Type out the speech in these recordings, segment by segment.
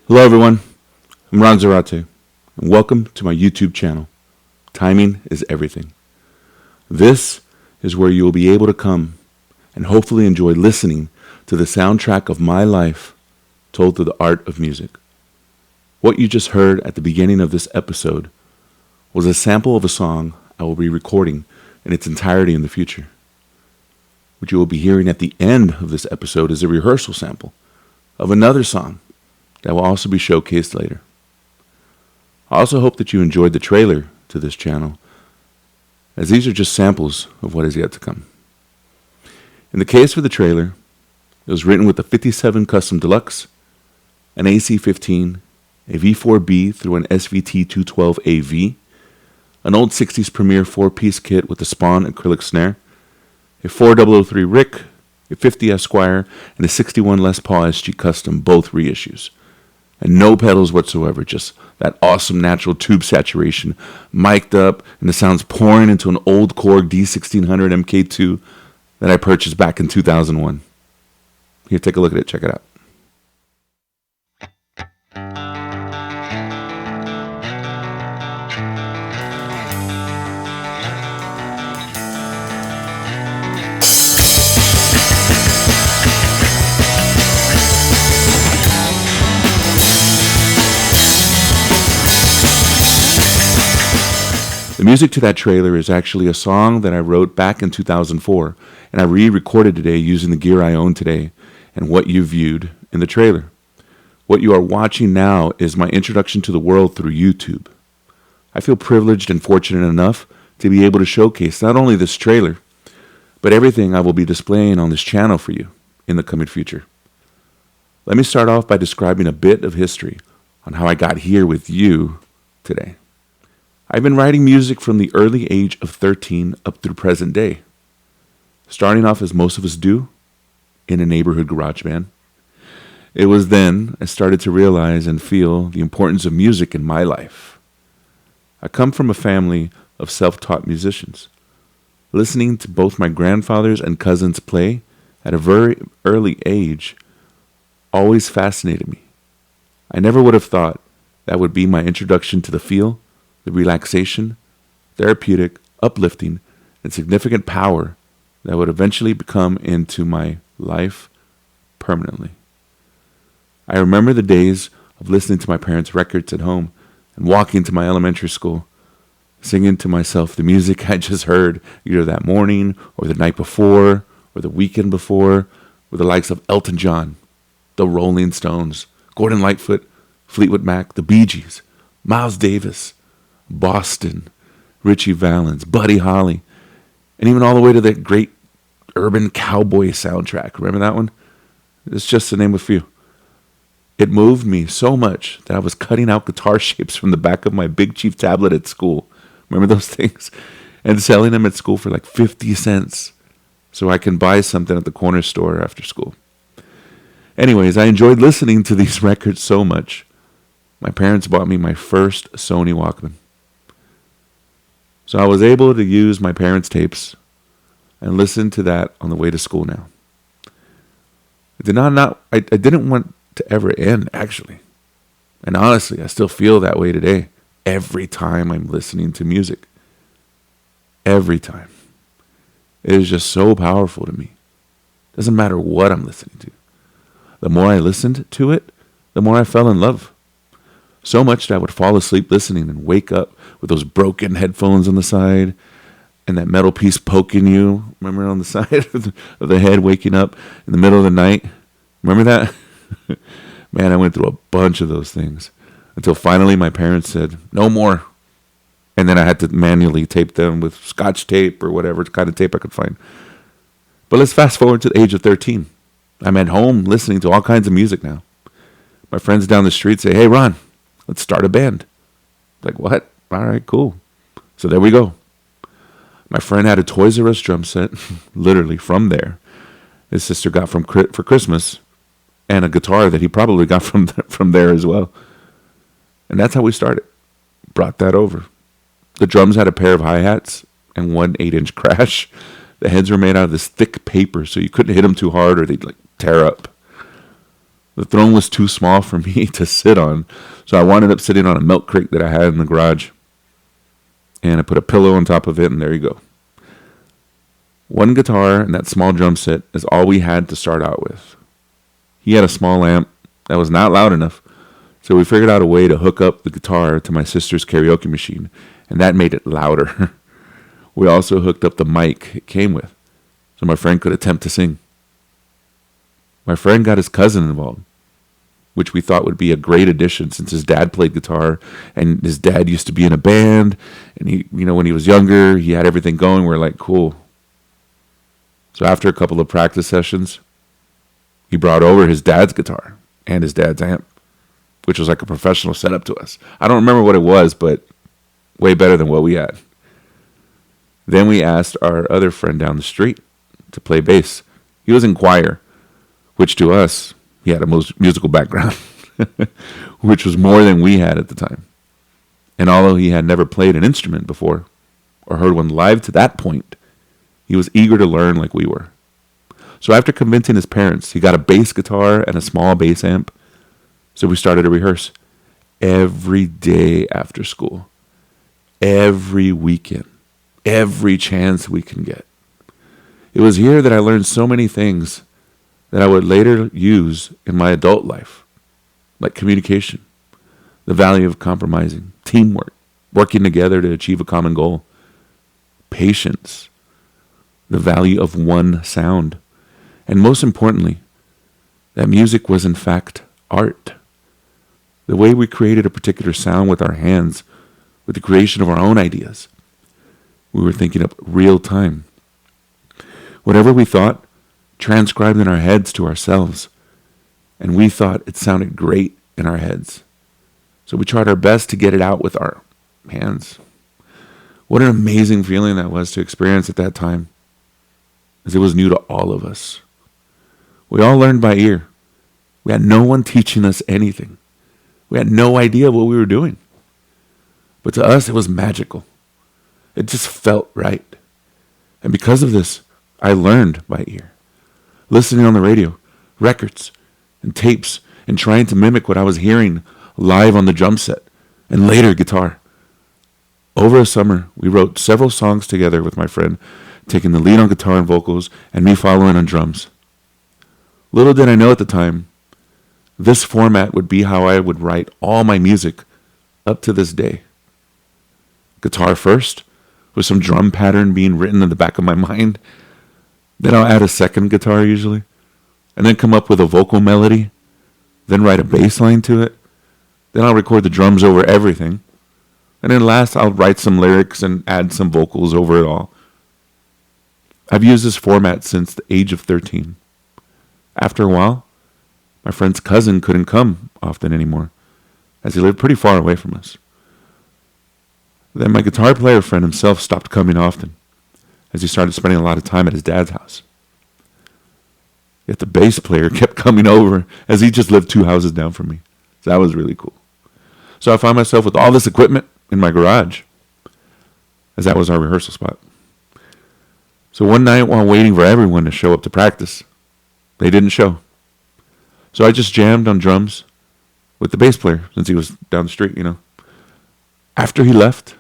Hello everyone, I'm Ron Zarate, and welcome to my YouTube channel. Timing is everything. This is where you will be able to come and hopefully enjoy listening to the soundtrack of my life told through the art of music. What you just heard at the beginning of this episode was a sample of a song I will be recording in its entirety in the future. What you will be hearing at the end of this episode is a rehearsal sample of another song that will also be showcased later. I also hope that you enjoyed the trailer to this channel, as these are just samples of what is yet to come. In the case for the trailer, it was written with a 57 Custom Deluxe, an AC-15, a V4B through an SVT-212AV, an old 60s Premier 4-piece kit with a Spawn acrylic snare, a 4003 Rick, a 50 Esquire, and a 61 Les Paul SG Custom, both reissues. And no pedals whatsoever, just that awesome natural tube saturation, mic'd up, and the sounds pouring into an old Korg D1600 MK2 that I purchased back in 2001. Here, take a look at it, check it out. The music to that trailer is actually a song that I wrote back in 2004, and I re-recorded today using the gear I own today and what you viewed in the trailer. What you are watching now is my introduction to the world through YouTube. I feel privileged and fortunate enough to be able to showcase not only this trailer, but everything I will be displaying on this channel for you in the coming future. Let me start off by describing a bit of history on how I got here with you today. I've been writing music from the early age of 13 up through present day. Starting off as most of us do, in a neighborhood garage band. It was then I started to realize and feel the importance of music in my life. I come from a family of self-taught musicians. Listening to both my grandfathers and cousins play at a very early age always fascinated me. I never would have thought that would be my introduction to the feel, the relaxation, therapeutic, uplifting, and significant power that would eventually become into my life permanently. I remember the days of listening to my parents' records at home and walking to my elementary school, singing to myself the music I just heard either that morning or the night before or the weekend before, with the likes of Elton John, the Rolling Stones, Gordon Lightfoot, Fleetwood Mac, the Bee Gees, Miles Davis, Boston, Richie Valens, Buddy Holly, and even all the way to that great urban cowboy soundtrack. Remember that one? It's just to name a few. It moved me so much that I was cutting out guitar shapes from the back of my Big Chief tablet at school. Remember those things? And selling them at school for like 50 cents so I can buy something at the corner store after school. Anyways, I enjoyed listening to these records so much. My parents bought me my first Sony Walkman. So I was able to use my parents' tapes and listen to that on the way to school now. I didn't want to ever end, actually. And honestly, I still feel that way today. Every time I'm listening to music. Every time. It is just so powerful to me. Doesn't matter what I'm listening to. The more I listened to it, the more I fell in love. So much that I would fall asleep listening and wake up with those broken headphones on the side and that metal piece poking you. Remember, on the side of the head, waking up in the middle of the night? Remember that? Man, I went through a bunch of those things until finally my parents said, no more. And then I had to manually tape them with Scotch tape or whatever kind of tape I could find. But let's fast forward to the age of 13. I'm at home listening to all kinds of music now. My friends down the street say, hey, Ron, let's start a band. Like, what? All right, cool. So there we go. My friend had a Toys R Us drum set, literally from there. His sister got for Christmas, and a guitar that he probably got from there as well. And that's how we started. Brought that over. The drums had a pair of hi-hats and one 8-inch crash. The heads were made out of this thick paper, so you couldn't hit them too hard or they'd like tear up. The throne was too small for me to sit on, so I wound up sitting on a milk crate that I had in the garage. And I put a pillow on top of it, and there you go. One guitar and that small drum set is all we had to start out with. He had a small amp that was not loud enough, so we figured out a way to hook up the guitar to my sister's karaoke machine, and that made it louder. We also hooked up the mic it came with, so my friend could attempt to sing. My friend got his cousin involved, which we thought would be a great addition since his dad played guitar and his dad used to be in a band, and he, when he was younger, he had everything going. We're like, cool. So after a couple of practice sessions, he brought over his dad's guitar and his dad's amp, which was like a professional setup to us. I don't remember what it was, but way better than what we had. Then we asked our other friend down the street to play bass. He was in choir, which to us, he had a musical background, which was more than we had at the time. And although he had never played an instrument before or heard one live to that point, he was eager to learn like we were. So after convincing his parents, he got a bass guitar and a small bass amp. So we started to rehearse every day after school, every weekend, every chance we can get. It was here that I learned so many things that I would later use in my adult life, like communication, the value of compromising, teamwork, working together to achieve a common goal, patience, the value of one sound, and most importantly, that music was in fact art. The way we created a particular sound with our hands, with the creation of our own ideas. We were thinking up real time. Whatever we thought, transcribed in our heads to ourselves, and we thought it sounded great in our heads. So we tried our best to get it out with our hands. What an amazing feeling that was to experience at that time, as it was new to all of us. We all learned by ear. We had no one teaching us anything. We had no idea what we were doing. But to us, it was magical. It just felt right. And because of this, I learned by ear. Listening on the radio, records, and tapes, and trying to mimic what I was hearing live on the drum set, and later guitar. Over a summer, we wrote several songs together with my friend, taking the lead on guitar and vocals, and me following on drums. Little did I know at the time, this format would be how I would write all my music up to this day. Guitar first, with some drum pattern being written in the back of my mind. Then I'll add a second guitar usually, and then come up with a vocal melody, then write a bass line to it. Then I'll record the drums over everything. And then last I'll write some lyrics and add some vocals over it all. I've used this format since the age of 13. After a while, my friend's cousin couldn't come often anymore, as he lived pretty far away from us. Then my guitar player friend himself stopped coming often, as he started spending a lot of time at his dad's house. Yet the bass player kept coming over, as he just lived 2 houses down from me. So that was really cool. So I found myself with all this equipment in my garage, as that was our rehearsal spot. So one night while waiting for everyone to show up to practice, they didn't show. So I just jammed on drums with the bass player, since he was down the street, After he left,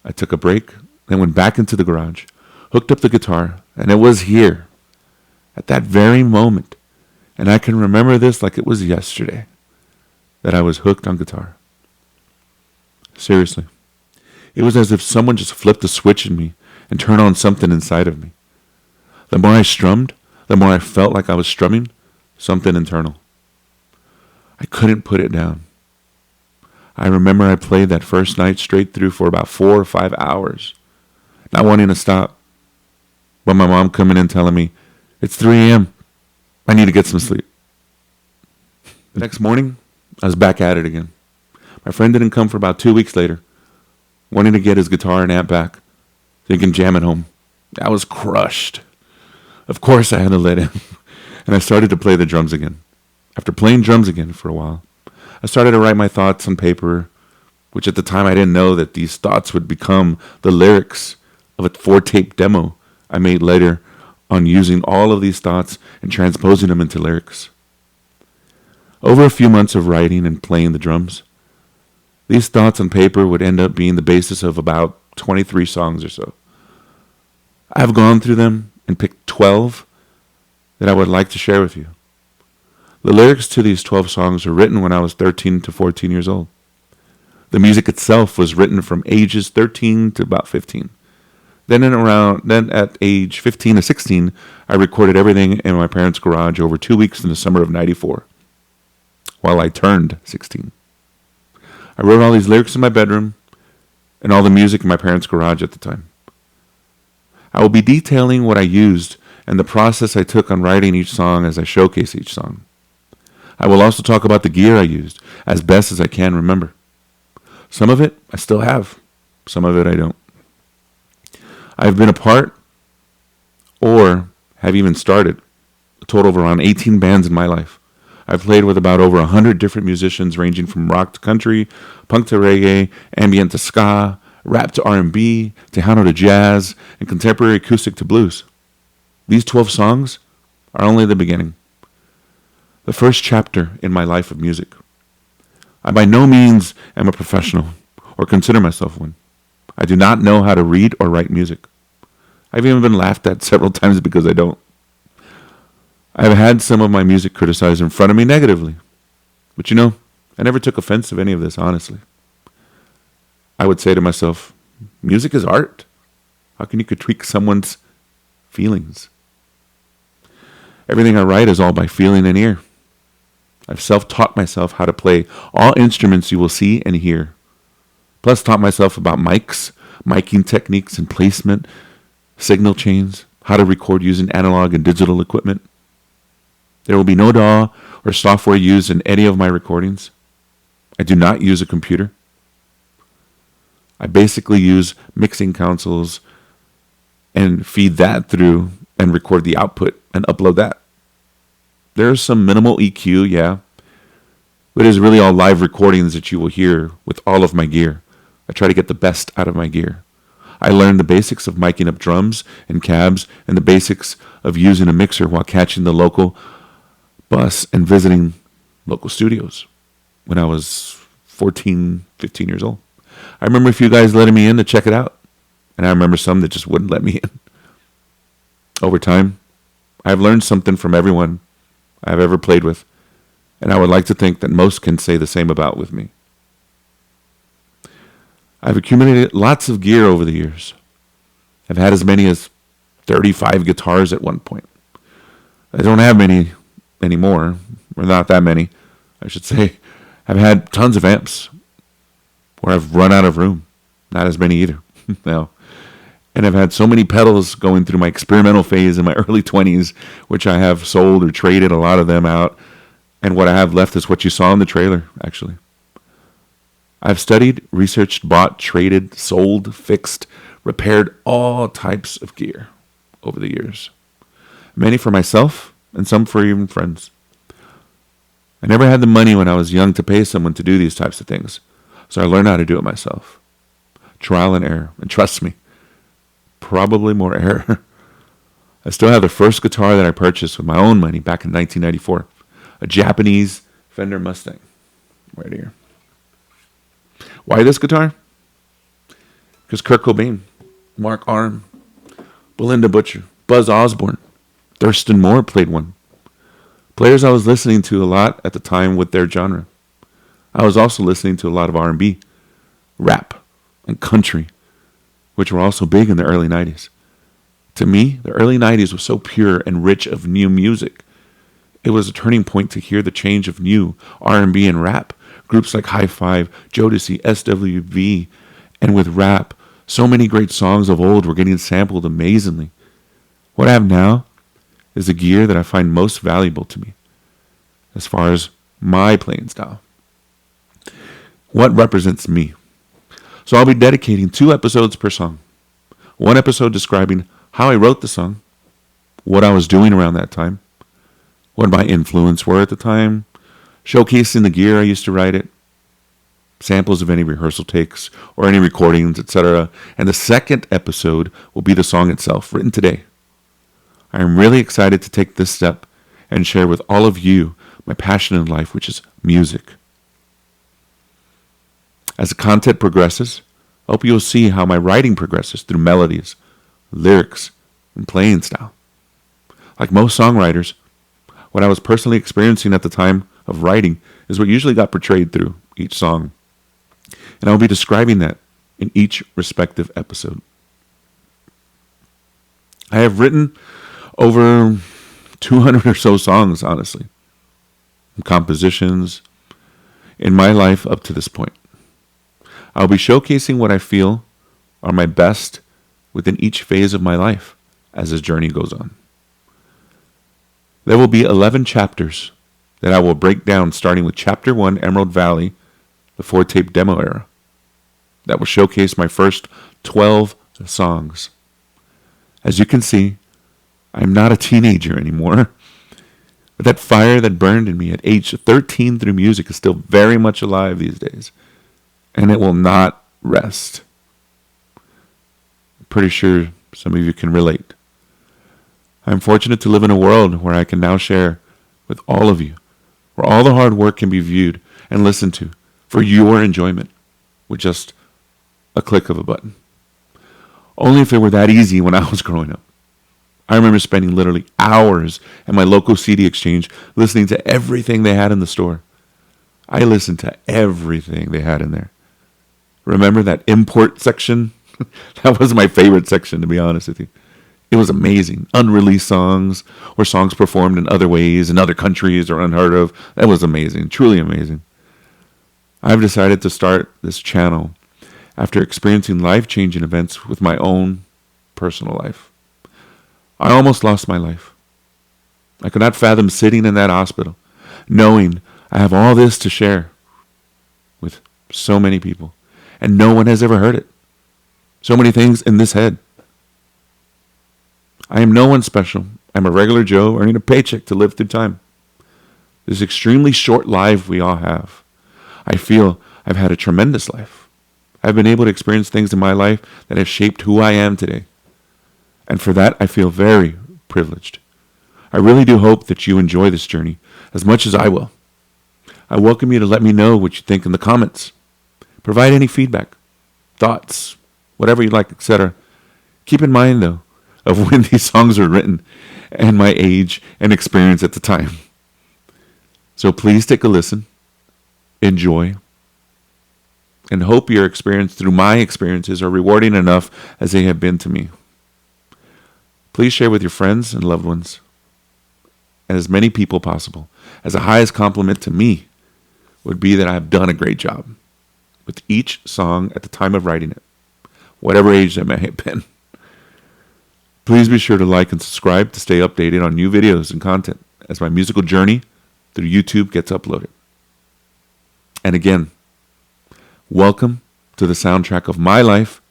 I took a break, then went back into the garage, hooked up the guitar, and it was here, at that very moment, and I can remember this like it was yesterday, that I was hooked on guitar. Seriously. It was as if someone just flipped a switch in me and turned on something inside of me. The more I strummed, the more I felt like I was strumming something internal. I couldn't put it down. I remember I played that first night straight through for about 4 or 5 hours, not wanting to stop. But my mom coming in telling me, it's 3 a.m. I need to get some sleep. The next morning, I was back at it again. My friend didn't come for about 2 weeks later, wanting to get his guitar and amp back so he can jam at home. I was crushed. Of course I had to let him, and I started to play the drums again. After playing drums again for a while, I started to write my thoughts on paper, which at the time I didn't know that these thoughts would become the lyrics of a 4-tape demo I made later on, using all of these thoughts and transposing them into lyrics. Over a few months of writing and playing the drums, these thoughts on paper would end up being the basis of about 23 songs or so. I've gone through them and picked 12 that I would like to share with you. The lyrics to these 12 songs were written when I was 13 to 14 years old. The music itself was written from ages 13 to about 15. Then at age 15 to 16, I recorded everything in my parents' garage over 2 weeks in the summer of '94, while I turned 16. I wrote all these lyrics in my bedroom and all the music in my parents' garage at the time. I will be detailing what I used and the process I took on writing each song as I showcase each song. I will also talk about the gear I used as best as I can remember. Some of it I still have, some of it I don't. I've been a part or have even started a total of around 18 bands in my life. I've played with about over 100 different musicians ranging from rock to country, punk to reggae, ambient to ska, rap to R&B, Tejano to jazz, and contemporary acoustic to blues. These 12 songs are only the beginning. The first chapter in my life of music. I by no means am a professional or consider myself one. I do not know how to read or write music. I've even been laughed at several times because I don't. I've had some of my music criticized in front of me negatively. But I never took offense of any of this, honestly. I would say to myself, music is art. How can you critique someone's feelings? Everything I write is all by feeling and ear. I've self-taught myself how to play all instruments you will see and hear. Plus taught myself about mics, miking techniques and placement, signal chains, how to record using analog and digital equipment. There will be no DAW or software used in any of my recordings. I do not use a computer. I basically use mixing consoles and feed that through and record the output and upload that. There's some minimal EQ, yeah, but it is really all live recordings that you will hear with all of my gear. I try to get the best out of my gear. I learned the basics of miking up drums and cabs and the basics of using a mixer while catching the local bus and visiting local studios when I was 14, 15 years old. I remember a few guys letting me in to check it out, and I remember some that just wouldn't let me in. Over time, I've learned something from everyone I've ever played with, and I would like to think that most can say the same about with me. I've accumulated lots of gear over the years. I've had as many as 35 guitars at one point. I don't have many anymore, or not that many, I should say. I've had tons of amps where I've run out of room. Not as many either. No. And I've had so many pedals going through my experimental phase in my early 20s, which I have sold or traded a lot of them out. And what I have left is what you saw in the trailer, actually. I've studied, researched, bought, traded, sold, fixed, repaired all types of gear over the years. Many for myself and some for even friends. I never had the money when I was young to pay someone to do these types of things, so I learned how to do it myself. Trial and error, and trust me, probably more error. I still have the first guitar that I purchased with my own money back in 1994, a Japanese Fender Mustang, right here. Why this guitar? Because Kurt Cobain, Mark Arm, Belinda Butcher, Buzz Osborne, Thurston Moore played one. Players I was listening to a lot at the time with their genre. I was also listening to a lot of R&B, rap, and country, which were also big in the early 90s. To me, the early 90s was so pure and rich of new music. It was a turning point to hear the change of new R&B and rap. Groups like High Five, Jodeci, SWV, and with rap, so many great songs of old were getting sampled amazingly. What I have now is the gear that I find most valuable to me, as far as my playing style. What represents me? So I'll be dedicating 2 episodes per song. One episode describing how I wrote the song, what I was doing around that time, what my influence were at the time, showcasing the gear I used to write it, samples of any rehearsal takes or any recordings, etc. And the second episode will be the song itself, written today. I am really excited to take this step and share with all of you my passion in life, which is music. As the content progresses, I hope you'll see how my writing progresses through melodies, lyrics, and playing style. Like most songwriters, what I was personally experiencing at the time of writing is what usually got portrayed through each song. And I'll be describing that in each respective episode. I have written over 200 or so songs, honestly, compositions in my life up to this point. I'll be showcasing what I feel are my best within each phase of my life as this journey goes on. There will be 11 chapters that I will break down, starting with Chapter 1, Emerald Valley, the 4-tape demo era. That will showcase my first 12 songs. As you can see, I'm not a teenager anymore. But that fire that burned in me at age 13 through music is still very much alive these days. And it will not rest. I'm pretty sure some of you can relate. I'm fortunate to live in a world where I can now share with all of you, where all the hard work can be viewed and listened to for your enjoyment with just a click of a button. Only if it were that easy when I was growing up. I remember spending literally hours at my local CD exchange listening to everything they had in the store. I listened to everything they had in there. Remember that import section? That was my favorite section, to be honest with you. It was amazing. Unreleased songs or songs performed in other ways, in other countries or unheard of. That was amazing, truly amazing. I've decided to start this channel after experiencing life-changing events with my own personal life. I almost lost my life. I could not fathom sitting in that hospital, knowing I have all this to share with so many people, and no one has ever heard it. So many things in this head. I am no one special. I'm a regular Joe earning a paycheck to live through time. This extremely short life we all have. I feel I've had a tremendous life. I've been able to experience things in my life that have shaped who I am today. And for that, I feel very privileged. I really do hope that you enjoy this journey as much as I will. I welcome you to let me know what you think in the comments. Provide any feedback, thoughts, whatever you like, etc. Keep in mind, though, of when these songs were written and my age and experience at the time. So please take a listen, enjoy, and hope your experience through my experiences are rewarding enough as they have been to me. Please share with your friends and loved ones, and as many people possible, as the highest compliment to me would be that I have done a great job with each song at the time of writing it, whatever age that may have been. Please be sure to like and subscribe to stay updated on new videos and content as my musical journey through YouTube gets uploaded. And again, welcome to the soundtrack of my life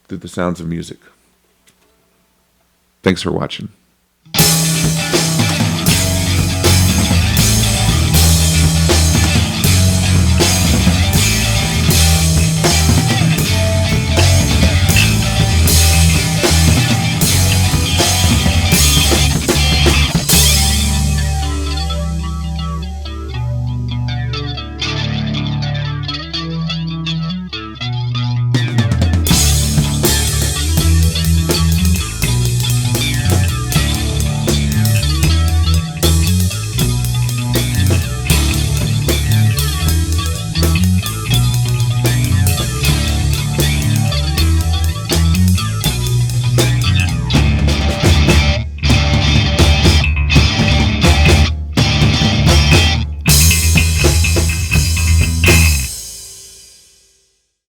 through the sounds of music. Thanks for watching.